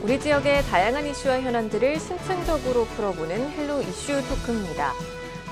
우리 지역의 다양한 이슈와 현안들을 심층적으로 풀어보는 헬로 이슈 토크입니다.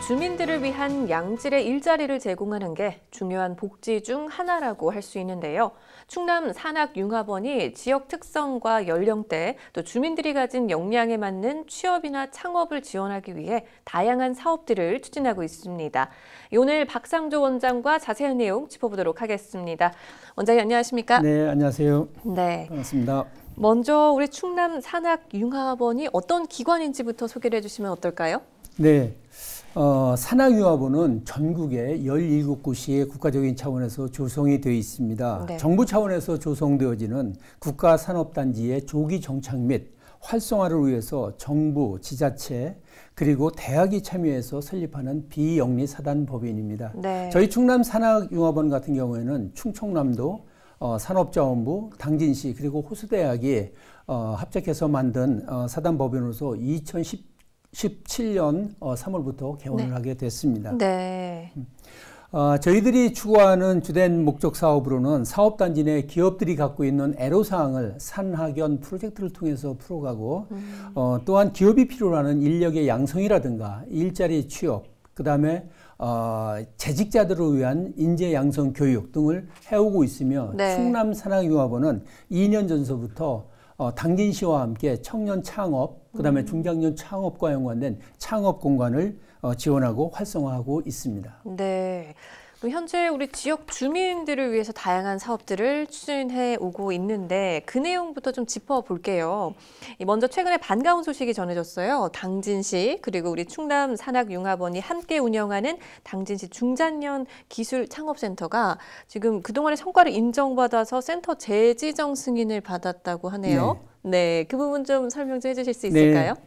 주민들을 위한 양질의 일자리를 제공하는 게 중요한 복지 중 하나라고 할 수 있는데요. 충남 산학융합원이 지역 특성과 연령대, 또 주민들이 가진 역량에 맞는 취업이나 창업을 지원하기 위해 다양한 사업들을 추진하고 있습니다. 오늘 박상조 원장과 자세한 내용 짚어보도록 하겠습니다. 원장님 안녕하십니까? 네, 안녕하세요. 네, 반갑습니다. 먼저 우리 충남 산학융합원이 어떤 기관인지부터 소개를 해주시면 어떨까요? 네, 산학융합원은 전국에 17곳이 국가적인 차원에서 조성이 되어 있습니다. 네. 정부 차원에서 조성되어지는 국가산업단지의 조기 정착 및 활성화를 위해서 정부, 지자체, 그리고 대학이 참여해서 설립하는 비영리 사단법인입니다. 네. 저희 충남 산학융합원 같은 경우에는 충청남도 산업자원부, 당진시 그리고 호수대학이 합작해서 만든 사단법인으로서 2017년 3월부터 개원을 네. 하게 됐습니다. 네. 저희들이 추구하는 주된 목적 사업으로는 사업단지 내 기업들이 갖고 있는 애로사항을 산학연 프로젝트를 통해서 풀어가고 또한 기업이 필요로 하는 인력의 양성이라든가 일자리 취업, 그다음에 재직자들을 위한 인재 양성 교육 등을 해오고 있으며 네. 충남 산학융합원은 2년 전서부터 당진시와 함께 청년 창업, 그다음에 중장년 창업과 연관된 창업 공간을 지원하고 활성화하고 있습니다. 네. 현재 우리 지역 주민들을 위해서 다양한 사업들을 추진해 오고 있는데 그 내용부터 좀 짚어볼게요. 먼저 최근에 반가운 소식이 전해졌어요. 당진시 그리고 우리 충남 산학융합원이 함께 운영하는 당진시 중장년 기술 창업센터가 지금 그동안의 성과를 인정받아서 센터 재지정 승인을 받았다고 하네요. 네, 그 부분 좀 설명 좀 해주실 수 있을까요? 네.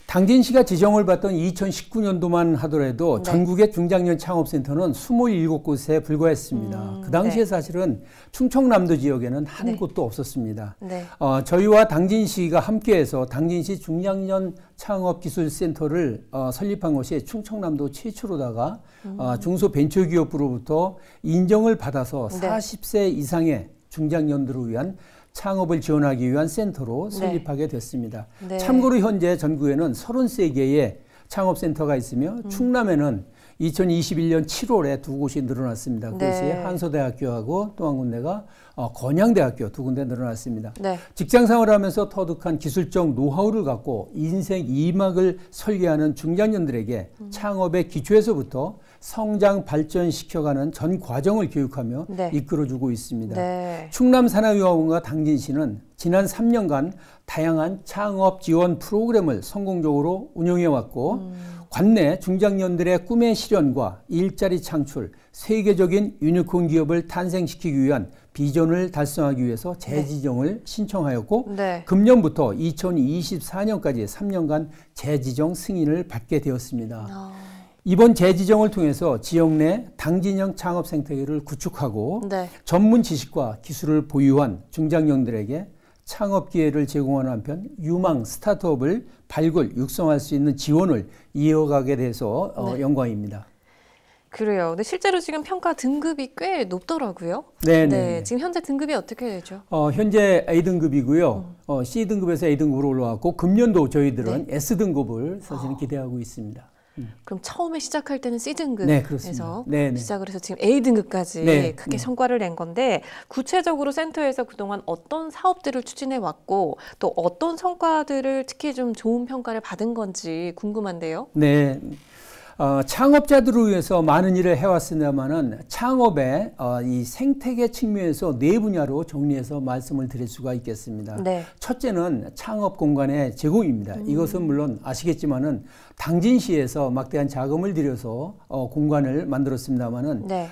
당진시가 지정을 받던 2019년도만 하더라도 네. 전국의 중장년 창업센터는 27곳에 불과했습니다. 그 당시에 네. 사실은 충청남도 지역에는 한 네. 곳도 없었습니다. 네. 저희와 당진시가 함께해서 당진시 중장년 창업기술센터를 설립한 것이 충청남도 최초로다가 중소벤처기업부로부터 인정을 받아서 네. 40세 이상의 중장년들을 위한 창업을 지원하기 위한 센터로 네. 설립하게 됐습니다. 네. 참고로 현재 전국에는 33개의 창업센터가 있으며 충남에는 2021년 7월에 2곳이 늘어났습니다. 그것이 네. 한서대학교하고 또 한 군데가 건양대학교 2군데 늘어났습니다. 네. 직장생활을 하면서 터득한 기술적 노하우를 갖고 인생 2막을 설계하는 중장년들에게 창업의 기초에서부터 성장 발전시켜가는 전 과정을 교육하며 네. 이끌어주고 있습니다. 네. 충남 산학융합원과 당진시는 지난 3년간 다양한 창업 지원 프로그램을 성공적으로 운영해왔고 관내 중장년들의 꿈의 실현과 일자리 창출, 세계적인 유니콘 기업을 탄생시키기 위한 비전을 달성하기 위해서 재지정을 신청하였고 네. 금년부터 2024년까지 3년간 재지정 승인을 받게 되었습니다. 이번 재지정을 통해서 지역 내 당진형 창업 생태계를 구축하고 네. 전문 지식과 기술을 보유한 중장년들에게 창업 기회를 제공하는 한편 유망 스타트업을 발굴, 육성할 수 있는 지원을 이어가게 돼서 네. 영광입니다. 그래요. 근데 실제로 지금 평가 등급이 꽤 높더라고요. 네, 네. 지금 현재 등급이 어떻게 되죠? 현재 A등급이고요. C등급에서 A등급으로 올라왔고 금년도 저희들은 네. S등급을 사실은 기대하고 있습니다. 그럼 처음에 시작할 때는 네, C등급에서 그렇습니다. 네, 네. 시작을 해서 지금 A등급까지 네, 크게 네. 성과를 낸 건데 구체적으로 센터에서 그동안 어떤 사업들을 추진해 왔고 또 어떤 성과들을 특히 좀 좋은 평가를 받은 건지 궁금한데요. 네. 창업자들을 위해서 많은 일을 해왔습니다만은 창업의 이 생태계 측면에서 네 분야로 정리해서 말씀을 드릴 수가 있겠습니다. 네. 첫째는 창업 공간의 제공입니다. 이것은 물론 아시겠지만은 당진시에서 막대한 자금을 들여서 공간을 만들었습니다만은 네.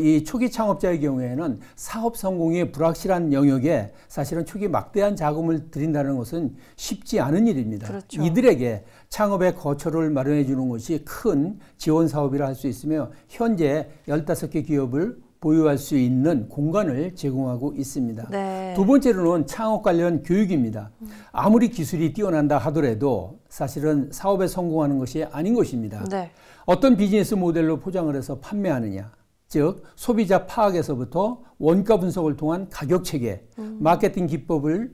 이 초기 창업자의 경우에는 사업 성공이 불확실한 영역에 사실은 초기 막대한 자금을 들인다는 것은 쉽지 않은 일입니다. 그렇죠. 이들에게 창업의 거처를 마련해 주는 것이 큰 지원 사업이라 할 수 있으며 현재 15개 기업을 보유할 수 있는 공간을 제공하고 있습니다. 네. 두 번째로는 창업 관련 교육입니다. 아무리 기술이 뛰어난다 하더라도 사실은 사업에 성공하는 것이 아닌 것입니다. 네. 어떤 비즈니스 모델로 포장을 해서 판매하느냐, 즉 소비자 파악에서부터 원가 분석을 통한 가격 체계, 마케팅 기법을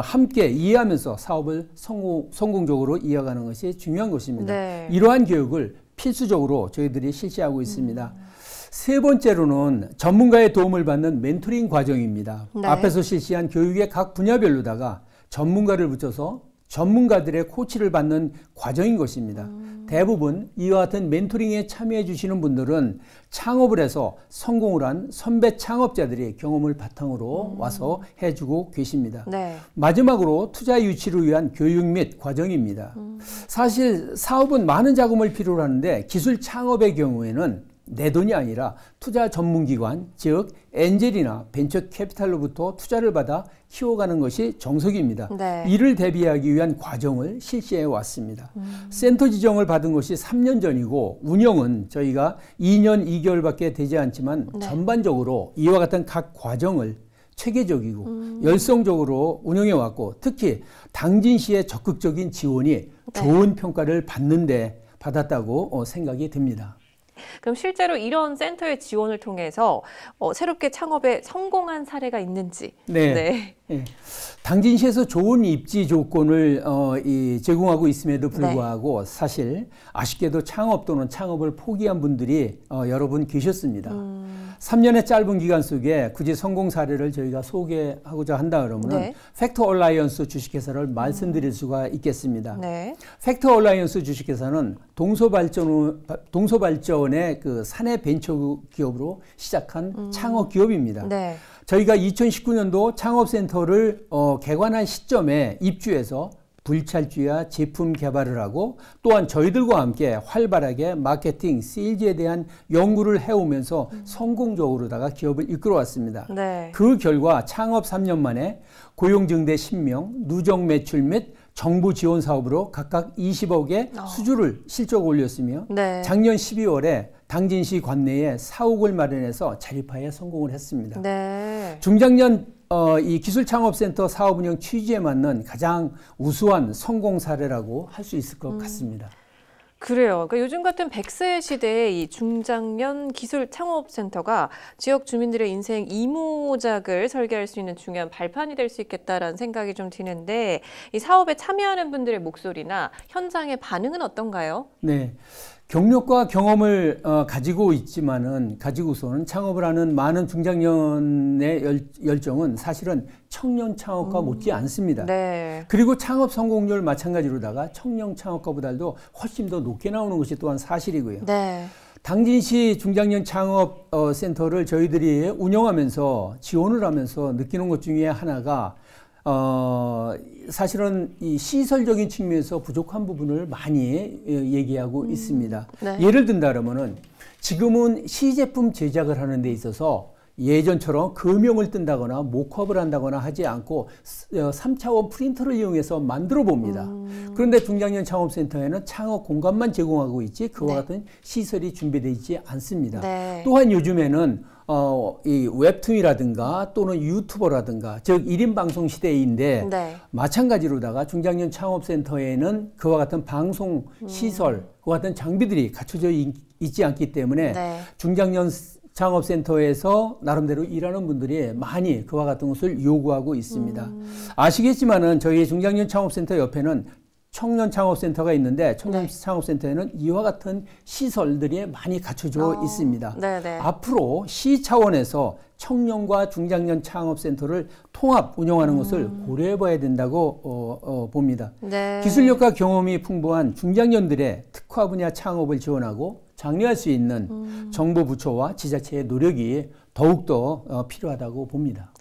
함께 이해하면서 사업을 성공적으로 이어가는 것이 중요한 것입니다. 네. 이러한 교육을 필수적으로 저희들이 실시하고 있습니다. 세 번째로는 전문가의 도움을 받는 멘토링 과정입니다. 네. 앞에서 실시한 교육의 각 분야별로다가 전문가를 붙여서 전문가들의 코치를 받는 과정인 것입니다. 대부분 이와 같은 멘토링에 참여해 주시는 분들은 창업을 해서 성공을 한 선배 창업자들이 경험을 바탕으로 와서 해주고 계십니다. 네. 마지막으로 투자 유치를 위한 교육 및 과정입니다. 사실 사업은 많은 자금을 필요로 하는데 기술 창업의 경우에는 내 돈이 아니라 투자 전문기관, 즉 엔젤이나 벤처 캐피탈로부터 투자를 받아 키워가는 것이 정석입니다. 네. 이를 대비하기 위한 과정을 실시해 왔습니다. 센터 지정을 받은 것이 3년 전이고 운영은 저희가 2년 2개월밖에 되지 않지만 네. 전반적으로 이와 같은 각 과정을 체계적이고 열성적으로 운영해 왔고 특히 당진시의 적극적인 지원이 좋은 평가를 받았다고 생각이 듭니다. 그럼 실제로 이런 센터의 지원을 통해서 새롭게 창업에 성공한 사례가 있는지. 네. 네. 네. 당진시에서 좋은 입지 조건을 제공하고 있음에도 불구하고 사실 아쉽게도 창업 또는 창업을 포기한 분들이 여러 분 계셨습니다. 3년의 짧은 기간 속에 굳이 성공 사례를 저희가 소개하고자 한다 그러면 네. 팩터 얼라이언스 주식회사를 말씀드릴 수가 있겠습니다. 네. 팩터 얼라이언스 주식회사는 동서발전의 그 사내 벤처 기업으로 시작한 창업 기업입니다. 네. 저희가 2019년도 창업센터를 개관한 시점에 입주해서 불찰주야 제품 개발을 하고 또한 저희들과 함께 활발하게 마케팅, 세일즈에 대한 연구를 해오면서 성공적으로다가 기업을 이끌어왔습니다. 네. 그 결과 창업 3년 만에 고용 증대 10명, 누적 매출 및 정부 지원 사업으로 각각 20억의 수주를 실적 올렸으며 네. 작년 12월에 당진시 관내에 사옥을 마련해서 자립하에 성공을 했습니다. 네. 중장년 이 기술창업센터 사업 운영 취지에 맞는 가장 우수한 성공 사례라고 할 수 있을 것 같습니다. 그래요. 그러니까 요즘 같은 100세 시대에 이 중장년 기술 창업센터가 지역 주민들의 인생 이모작을 설계할 수 있는 중요한 발판이 될 수 있겠다라는 생각이 좀 드는데 이 사업에 참여하는 분들의 목소리나 현장의 반응은 어떤가요? 네. 경력과 경험을 가지고서는 창업을 하는 많은 중장년의 열정은 사실은 청년 창업과 못지 않습니다. 네. 그리고 창업 성공률 마찬가지로다가 청년 창업가보다도 훨씬 더 높게 나오는 것이 또한 사실이고요. 네. 당진시 중장년 창업 센터를 저희들이 운영하면서 지원을 하면서 느끼는 것 중에 하나가 사실은 이 시설적인 측면에서 부족한 부분을 많이 얘기하고 있습니다. 네. 예를 든다면은 지금은 시제품 제작을 하는 데 있어서 예전처럼 금형을 뜬다거나 모컵을 한다거나 하지 않고 3차원 프린터를 이용해서 만들어 봅니다. 그런데 중장년 창업센터에는 창업 공간만 제공하고 있지 그와 같은 시설이 준비되어 있지 않습니다. 네. 또한 요즘에는 이 웹툰이라든가 또는 유튜버라든가 즉 1인 방송 시대인데 네. 마찬가지로다가 중장년 창업센터에는 그와 같은 방송 시설, 그와 같은 장비들이 갖춰져 있지 않기 때문에 네. 중장년 창업센터에서 나름대로 일하는 분들이 많이 그와 같은 것을 요구하고 있습니다. 아시겠지만은 저희 중장년 창업센터 옆에는 청년 창업센터가 있는데 청년 창업센터에는 이와 같은 시설들이 많이 갖춰져 있습니다. 네네. 앞으로 시 차원에서 청년과 중장년 창업센터를 통합 운영하는 것을 고려해 봐야 된다고 봅니다. 네. 기술력과 경험이 풍부한 중장년들의 특화 분야 창업을 지원하고 장려할 수 있는 정부 부처와 지자체의 노력이 더욱더 필요하다고 봅니다.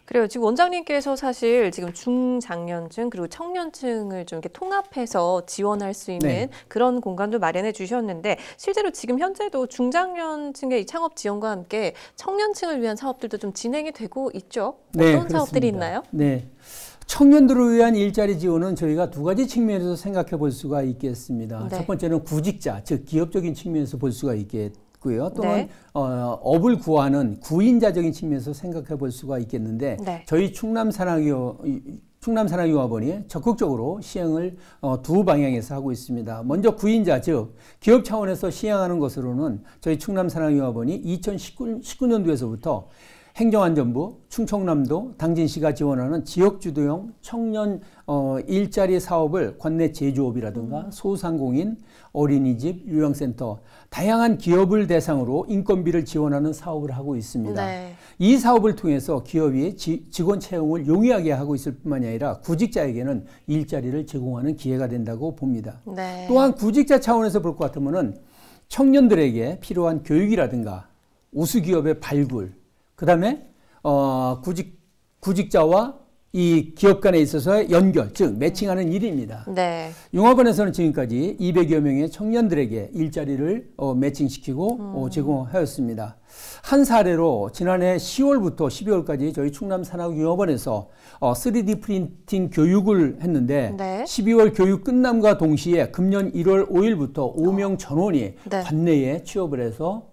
그래요. 지금 원장님께서 사실 지금 중장년층 그리고 청년층을 좀 이렇게 통합해서 지원할 수 있는 네. 그런 공간도 마련해 주셨는데 실제로 지금 현재도 중장년층의 이 창업 지원과 함께 청년층을 위한 사업들도 좀 진행이 되고 있죠. 네, 어떤 사업들이 그렇습니다. 있나요? 네. 청년들을 위한 일자리 지원은 저희가 두 가지 측면에서 생각해 볼 수가 있겠습니다. 네. 첫 번째는 구직자, 즉 기업적인 측면에서 볼 수가 있겠고요. 또는 네. 업을 구하는 구인자적인 측면에서 생각해 볼 수가 있겠는데 네. 저희 충남산학융합원이 적극적으로 시행을 두 방향에서 하고 있습니다. 먼저 구인자, 즉 기업 차원에서 시행하는 것으로는 저희 충남산학융합원이 2019년도에서부터 행정안전부, 충청남도, 당진시가 지원하는 지역주도형 청년 일자리 사업을 관내 제조업이라든가 소상공인, 어린이집, 요양센터, 다양한 기업을 대상으로 인건비를 지원하는 사업을 하고 있습니다. 네. 이 사업을 통해서 기업이 직원 채용을 용이하게 하고 있을 뿐만이 아니라 구직자에게는 일자리를 제공하는 기회가 된다고 봅니다. 네. 또한 구직자 차원에서 볼 것 같으면은 청년들에게 필요한 교육이라든가 우수기업의 발굴, 그 다음에 구직자와 이 기업 간에 있어서의 연결, 즉 매칭하는 일입니다. 네. 융합원에서는 지금까지 200여 명의 청년들에게 일자리를 매칭시키고 제공하였습니다. 한 사례로 지난해 10월부터 12월까지 저희 충남산학융합원에서 3D 프린팅 교육을 했는데 네. 12월 교육 끝남과 동시에 금년 1월 5일부터 5명 전원이 네. 관내에 취업을 해서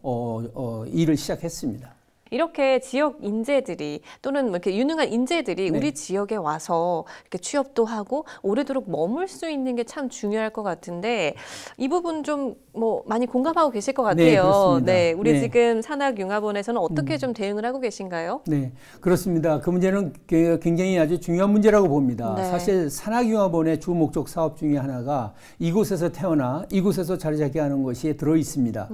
일을 시작했습니다. 이렇게 지역 인재들이 또는 뭐 이렇게 유능한 인재들이 네. 우리 지역에 와서 이렇게 취업도 하고 오래도록 머물 수 있는 게 참 중요할 것 같은데 이 부분 좀 뭐 많이 공감하고 계실 것 같아요. 네, 그렇습니다. 네, 우리 네. 지금 산학융합원에서는 어떻게 좀 대응을 하고 계신가요? 네, 그렇습니다. 그 문제는 굉장히 아주 중요한 문제라고 봅니다. 네. 사실 산학융합원의 주 목적 사업 중에 하나가 이곳에서 태어나 이곳에서 자리 잡게 하는 것이 들어 있습니다.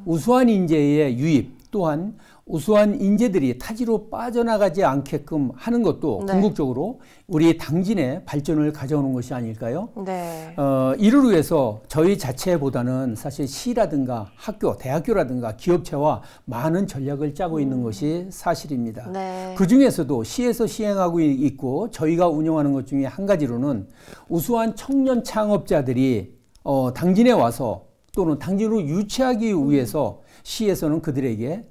우수한 인재의 유입, 또한 우수한 인재들이 타지로 빠져나가지 않게끔 하는 것도 네. 궁극적으로 우리 당진의 발전을 가져오는 것이 아닐까요? 네. 이를 위해서 저희 자체보다는 사실 시라든가 학교, 대학교라든가 기업체와 많은 전략을 짜고 있는 것이 사실입니다. 네. 그 중에서도 시에서 시행하고 있고 저희가 운영하는 것 중에 한 가지로는 우수한 청년 창업자들이 당진에 와서 또는 당진으로 유치하기 위해서 시에서는 그들에게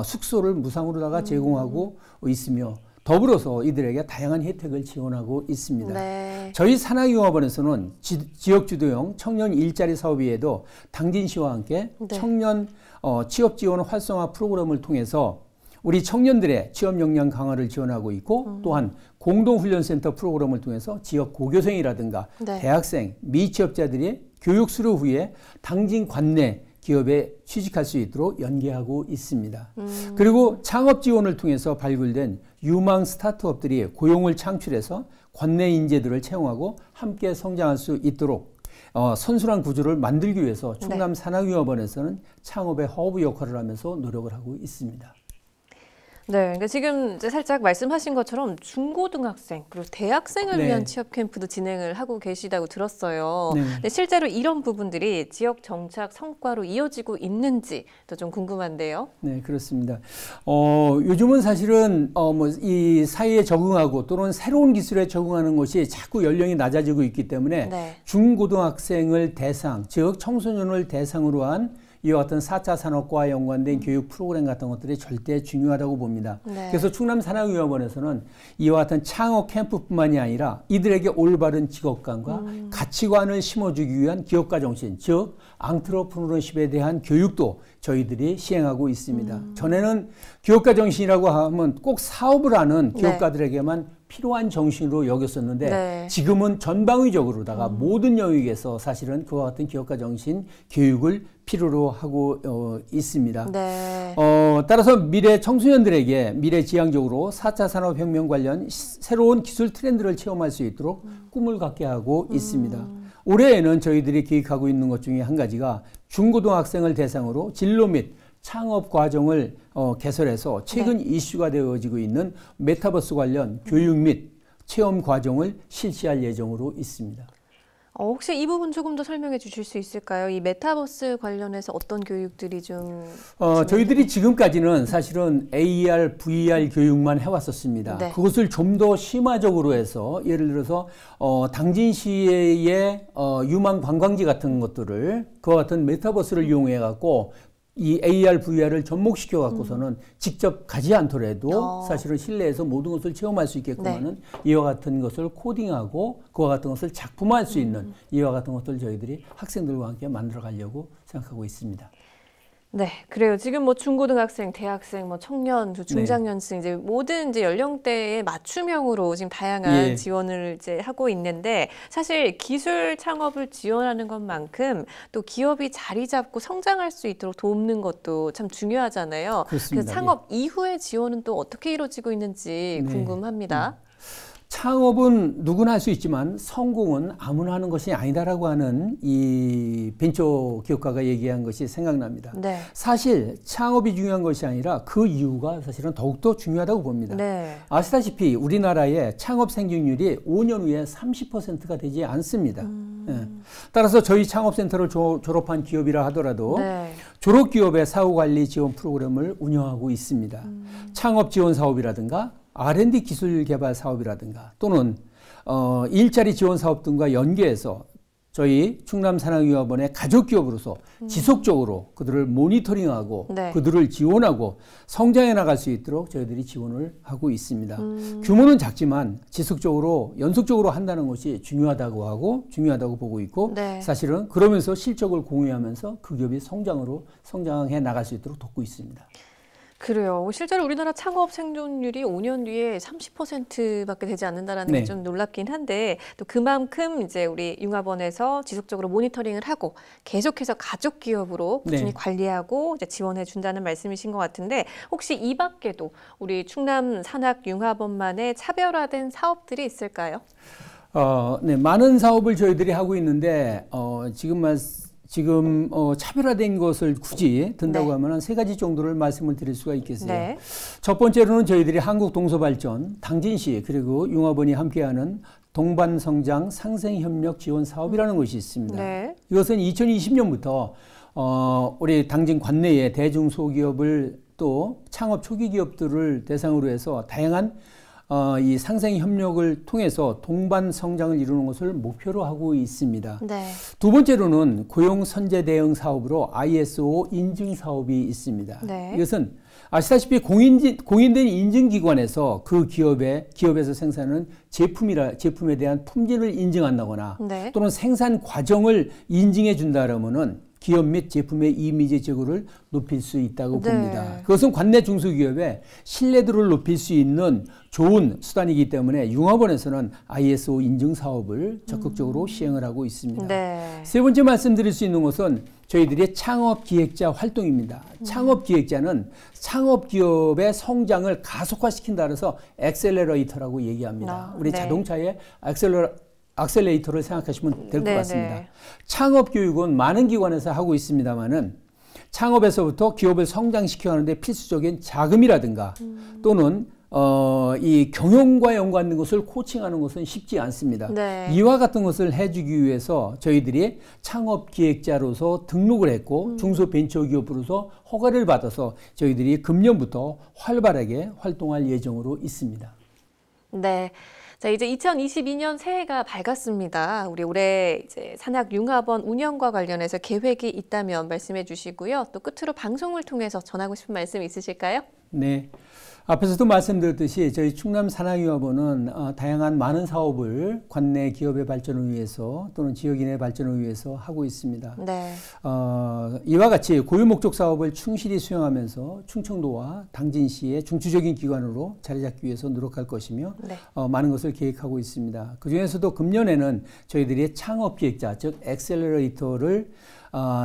숙소를 무상으로다가 제공하고 있으며 더불어서 이들에게 다양한 혜택을 지원하고 있습니다. 네. 저희 산학융합원에서는 지역주도형 청년 일자리 사업 외에도 당진시와 함께 네. 청년 취업 지원 활성화 프로그램을 통해서 우리 청년들의 취업 역량 강화를 지원하고 있고 또한 공동훈련센터 프로그램을 통해서 지역 고교생이라든가 네. 대학생, 미취업자들이 교육 수료 후에 당진 관내 기업에 취직할 수 있도록 연계하고 있습니다. 그리고 창업 지원을 통해서 발굴된 유망 스타트업들이 고용을 창출해서 관내 인재들을 채용하고 함께 성장할 수 있도록 선순환 구조를 만들기 위해서 충남 산학융합원에서는 창업의 허브 역할을 하면서 노력을 하고 있습니다. 네, 그러니까 지금 이제 살짝 말씀하신 것처럼 중고등학생 그리고 대학생을 네. 위한 취업 캠프도 진행을 하고 계시다고 들었어요. 네. 근데 실제로 이런 부분들이 지역 정착 성과로 이어지고 있는지도 좀 궁금한데요. 네, 그렇습니다. 요즘은 사실은 이 사회에 적응하고 또는 새로운 기술에 적응하는 것이 자꾸 연령이 낮아지고 있기 때문에 네. 중고등학생을 대상, 즉 청소년을 대상으로 한 이와 같은 4차 산업과 연관된 교육 프로그램 같은 것들이 절대 중요하다고 봅니다. 네. 그래서 충남산학융합원에서는 이와 같은 창업 캠프뿐만이 아니라 이들에게 올바른 직업관과 가치관을 심어주기 위한 기업가 정신, 즉 앙트러프너십에 대한 교육도 저희들이 시행하고 있습니다. 전에는 기업가 정신이라고 하면 꼭 사업을 하는 기업가들에게만 필요한 정신으로 여겼었는데 네. 지금은 전방위적으로다가 모든 영역에서 사실은 그와 같은 기업가 정신 교육을 필요로 하고 있습니다. 네. 따라서 미래 청소년들에게 미래지향적으로 4차 산업혁명 관련 새로운 기술 트렌드를 체험할 수 있도록 꿈을 갖게 하고 있습니다. 올해에는 저희들이 기획하고 있는 것 중에 한 가지가 중고등학생을 대상으로 진로 및 창업 과정을 개설해서 최근 이슈가 되어지고 있는 메타버스 관련 교육 및 체험 과정을 실시할 예정으로 있습니다. 혹시 이 부분 조금 더 설명해 주실 수 있을까요? 이 메타버스 관련해서 어떤 교육들이 좀 저희들이 지금까지는 사실은 AR, VR 교육만 해왔었습니다. 네. 그것을 좀 더 심화적으로 해서 예를 들어서 당진시의 유망 관광지 같은 것들을 그와 같은 메타버스를 이용해 갖고 이 AR, VR을 접목시켜 갖고서는 직접 가지 않더라도 사실은 실내에서 모든 것을 체험할 수 있게끔 하는 이와 같은 것을 코딩하고 그와 같은 것을 작품화할 수 있는 이와 같은 것들 저희들이 학생들과 함께 만들어 가려고 생각하고 있습니다. 네, 그래요. 지금 뭐 중고등학생, 대학생, 뭐 청년, 네. 중장년층 이제 모든 이제 연령대에 맞춤형으로 지금 다양한 예. 지원을 이제 하고 있는데 사실 기술 창업을 지원하는 것만큼 또 기업이 자리 잡고 성장할 수 있도록 돕는 것도 참 중요하잖아요. 그래서 그렇습니다. 창업 이후의 지원은 또 어떻게 이루어지고 있는지 네. 궁금합니다. 창업은 누구나 할 수 있지만 성공은 아무나 하는 것이 아니다라고 하는 이 벤처 기업가가 얘기한 것이 생각납니다. 네. 사실 창업이 중요한 것이 아니라 그 이유가 사실은 더욱더 중요하다고 봅니다. 네. 아시다시피 우리나라의 창업 생존율이 5년 후에 30%가 되지 않습니다. 예. 따라서 저희 창업센터를 졸업한 기업이라 하더라도 네. 졸업기업의 사후관리 지원 프로그램을 운영하고 있습니다. 창업 지원 사업이라든가 R&D 기술 개발 사업이라든가 또는 일자리 지원 사업 등과 연계해서 저희 충남산학유학원의 가족기업으로서 지속적으로 그들을 모니터링하고 네. 그들을 지원하고 성장해 나갈 수 있도록 저희들이 지원을 하고 있습니다. 규모는 작지만 지속적으로 연속적으로 한다는 것이 중요하다고 보고 있고 네. 사실은 그러면서 실적을 공유하면서 그 기업이 성장해 나갈 수 있도록 돕고 있습니다. 그래요. 실제로 우리나라 창업 생존율이 5년 뒤에 30%밖에 되지 않는다라는 네. 게 좀 놀랍긴 한데 또 그만큼 이제 우리 융합원에서 지속적으로 모니터링을 하고 계속해서 가족 기업으로 꾸준히 네. 관리하고 이제 지원해 준다는 말씀이신 것 같은데 혹시 이 밖에도 우리 충남 산학융합원만의 차별화된 사업들이 있을까요? 네, 많은 사업을 저희들이 하고 있는데 지금 차별화된 것을 굳이 든다고 네. 하면 한 세 가지 정도를 말씀을 드릴 수가 있겠어요. 네. 첫 번째로는 저희들이 한국동서발전, 당진시 그리고 융합원이 함께하는 동반성장 상생협력 지원 사업이라는 것이 있습니다. 네. 이것은 2020년부터 우리 당진 관내의 대중소기업을 또 창업 초기 기업들을 대상으로 해서 다양한 이 상생 협력을 통해서 동반 성장을 이루는 것을 목표로 하고 있습니다. 네. 두 번째로는 고용 선제 대응 사업으로 ISO 인증 사업이 있습니다. 네. 이것은 아시다시피 공인된 인증기관에서 그 기업에서 생산하는 제품에 대한 품질을 인증한다거나 네. 또는 생산 과정을 인증해 준다라면은 기업 및 제품의 이미지 제고를 높일 수 있다고 네. 봅니다. 그것은 관내 중소기업의 신뢰도를 높일 수 있는 좋은 수단이기 때문에 융합원에서는 ISO 인증 사업을 적극적으로 시행을 하고 있습니다. 네. 세 번째 말씀드릴 수 있는 것은 저희들의 창업기획자 활동입니다. 창업기획자는 창업기업의 성장을 가속화시킨다 그래서 엑셀러레이터라고 얘기합니다. 우리 네. 자동차의 악셀레이터를 생각하시면 될 것 네, 같습니다. 네. 창업교육은 많은 기관에서 하고 있습니다만은 창업에서부터 기업을 성장시켜 하는데 필수적인 자금이라든가 또는 이 경영과 연관된 것을 코칭하는 것은 쉽지 않습니다. 네. 이와 같은 것을 해주기 위해서 저희들이 창업기획자로서 등록을 했고 중소벤처기업으로서 허가를 받아서 저희들이 금년부터 활발하게 활동할 예정으로 있습니다. 네. 자, 이제 2022년 새해가 밝았습니다. 우리 올해 이제 산학융합원 운영과 관련해서 계획이 있다면 말씀해 주시고요. 또 끝으로 방송을 통해서 전하고 싶은 말씀 있으실까요? 네. 앞에서도 말씀드렸듯이 저희 충남산학융합원은 다양한 많은 사업을 관내 기업의 발전을 위해서 또는 지역인의 발전을 위해서 하고 있습니다. 네. 이와 같이 고유 목적 사업을 충실히 수행하면서 충청도와 당진시의 중추적인 기관으로 자리 잡기 위해서 노력할 것이며 네. 많은 것을 계획하고 있습니다. 그중에서도 금년에는 저희들이 창업기획자, 즉 엑셀러레이터를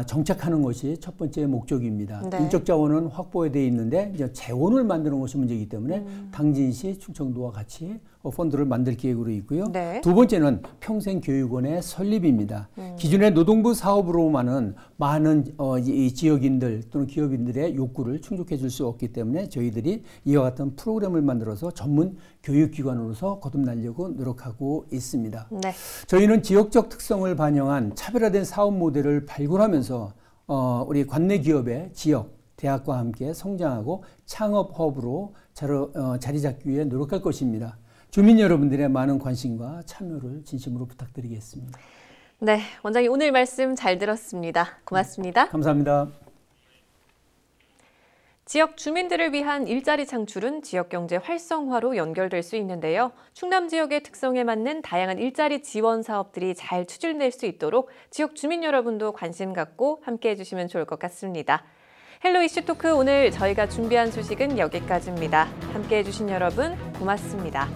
정착하는 것이 첫 번째 목적입니다. 네. 인적 자원은 확보에 되어 있는데 이제 재원을 만드는 것이 문제이기 때문에 당진시, 충청도와 같이 펀드를 만들 계획으로 있고요. 네. 두 번째는 평생교육원의 설립입니다. 기존의 노동부 사업으로만은 많은 이 지역인들 또는 기업인들의 욕구를 충족해 줄 수 없기 때문에 저희들이 이와 같은 프로그램을 만들어서 전문 교육기관으로서 거듭나려고 노력하고 있습니다. 네. 저희는 지역적 특성을 반영한 차별화된 사업 모델을 발굴하면서 우리 관내 기업의 지역, 대학과 함께 성장하고 창업 허브로 자리 잡기 위해 노력할 것입니다. 주민 여러분들의 많은 관심과 참여를 진심으로 부탁드리겠습니다. 네, 원장님 오늘 말씀 잘 들었습니다. 고맙습니다. 감사합니다. 지역 주민들을 위한 일자리 창출은 지역 경제 활성화로 연결될 수 있는데요. 충남 지역의 특성에 맞는 다양한 일자리 지원 사업들이 잘 추진될 수 있도록 지역 주민 여러분도 관심 갖고 함께해 주시면 좋을 것 같습니다. 헬로 이슈 토크 오늘 저희가 준비한 소식은 여기까지입니다. 함께해 주신 여러분 고맙습니다.